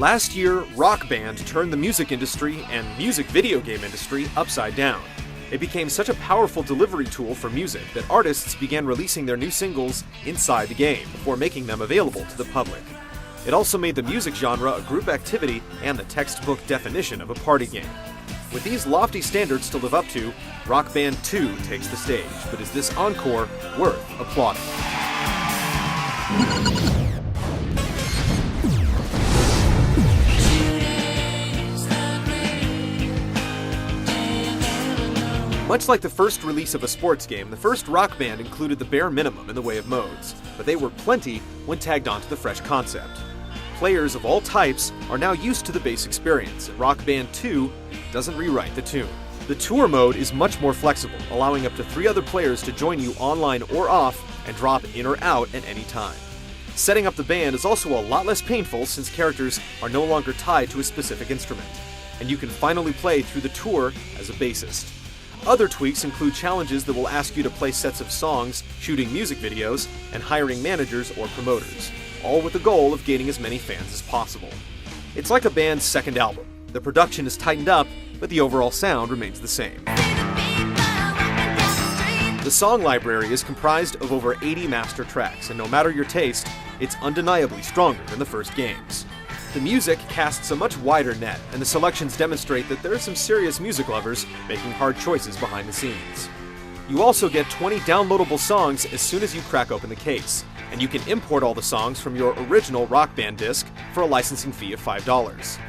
Last year, Rockband turned the music industry and music video game industry upside down. It became such a powerful delivery tool for music that artists began releasing their new singles inside the game before making them available to the public. It also made the music genre a group activity and the textbook definition of a party game. With these lofty standards to live up to, Rock Band 2 takes the stage, but is this encore worth applauding? Much like the first release of a sports game, the first Rock Band included the bare minimum in the way of modes, but they were plenty when tagged onto the fresh concept. Players of all types are now used to the base experience, and Rock Band 2 doesn't rewrite the tune. The tour mode is much more flexible, allowing up to 3 other players to join you online or off and drop in or out at any time. Setting up the band is also a lot less painful since characters are no longer tied to a specific instrument, and you can finally play through the tour as a bassist. Other tweaks include challenges that will ask you to play sets of songs, shooting music videos, and hiring managers or promoters, all with the goal of gaining as many fans as possible. It's like a band's second album. The production is tightened up, but the overall sound remains the same. The song library is comprised of over 80 master tracks, and no matter your taste, it's undeniably stronger than the first games. The music casts a much wider net, and the selections demonstrate that there are some serious music lovers making hard choices behind the scenes. You also get 20 downloadable songs as soon as you crack open the case, and you can import all the songs from your original Rock Band disc for a licensing fee of $5.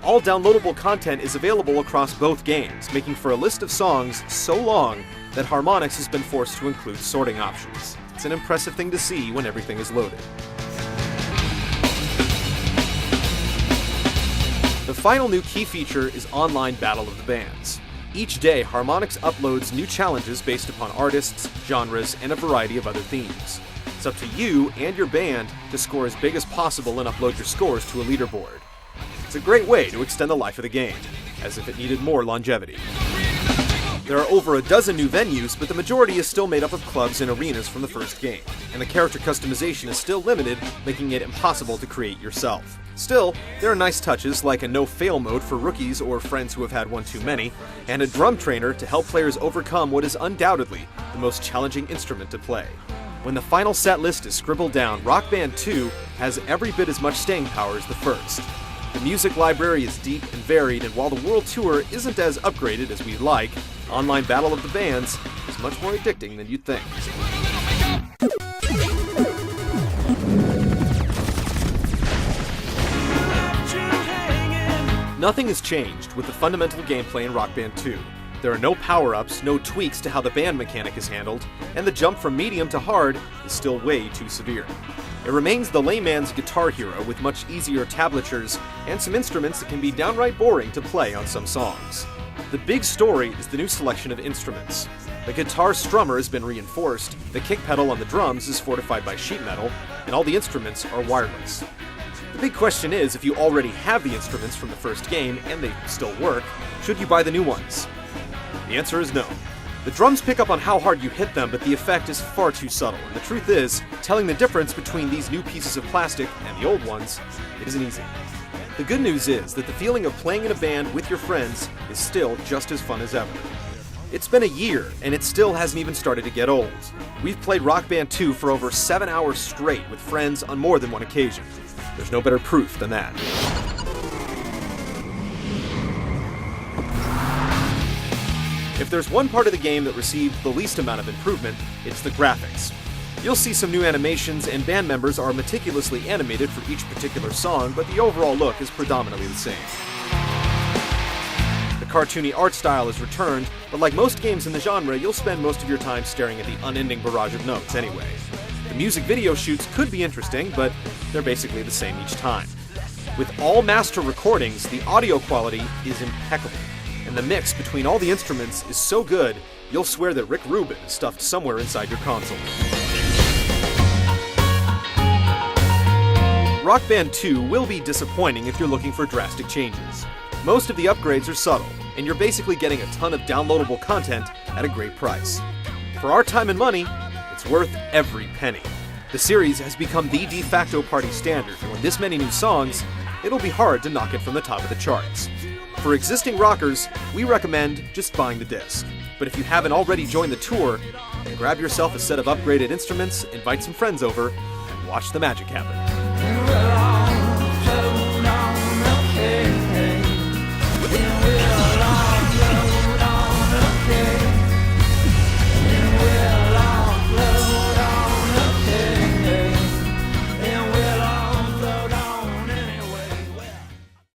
All downloadable content is available across both games, making for a list of songs so long that Harmonix has been forced to include sorting options. It's an impressive thing to see when everything is loaded. The final new key feature is online Battle of the Bands. Each day, Harmonix uploads new challenges based upon artists, genres, and a variety of other themes. It's up to you and your band to score as big as possible and upload your scores to a leaderboard. It's a great way to extend the life of the game, as if it needed more longevity. There are over a dozen new venues, but the majority is still made up of clubs and arenas from the first game, and the character customization is still limited, making it impossible to create yourself. Still, there are nice touches like a no-fail mode for rookies or friends who have had one too many, and a drum trainer to help players overcome what is undoubtedly the most challenging instrument to play. When the final set list is scribbled down, Rock Band 2 has every bit as much staying power as the first. The music library is deep and varied, and while the World Tour isn't as upgraded as we'd like, online Battle of the Bands is much more addicting than you'd think. Nothing has changed with the fundamental gameplay in Rock Band 2. There are no power-ups, no tweaks to how the band mechanic is handled, and the jump from medium to hard is still way too severe. It remains the layman's Guitar Hero with much easier tablatures and some instruments that can be downright boring to play on some songs. The big story is the new selection of instruments. The guitar strummer has been reinforced, the kick pedal on the drums is fortified by sheet metal, and all the instruments are wireless. The big question is, if you already have the instruments from the first game and they still work, should you buy the new ones? The answer is no. The drums pick up on how hard you hit them, but the effect is far too subtle, and the truth is, telling the difference between these new pieces of plastic and the old ones isn't easy. The good news is that the feeling of playing in a band with your friends is still just as fun as ever. It's been a year, and it still hasn't even started to get old. We've played Rock Band 2 for over 7 hours straight with friends on more than one occasion. There's no better proof than that. If there's one part of the game that received the least amount of improvement, it's the graphics. You'll see some new animations, and band members are meticulously animated for each particular song, but the overall look is predominantly the same. The cartoony art style is returned, but like most games in the genre, you'll spend most of your time staring at the unending barrage of notes anyway. The music video shoots could be interesting, but they're basically the same each time. With all master recordings, the audio quality is impeccable, and the mix between all the instruments is so good, you'll swear that Rick Rubin is stuffed somewhere inside your console. Rock Band 2 will be disappointing if you're looking for drastic changes. Most of the upgrades are subtle, and you're basically getting a ton of downloadable content at a great price. For our time and money, it's worth every penny. The series has become the de facto party standard, and with this many new songs, it'll be hard to knock it from the top of the charts. For existing rockers, we recommend just buying the disc. But if you haven't already joined the tour, then grab yourself a set of upgraded instruments, invite some friends over, and watch the magic happen.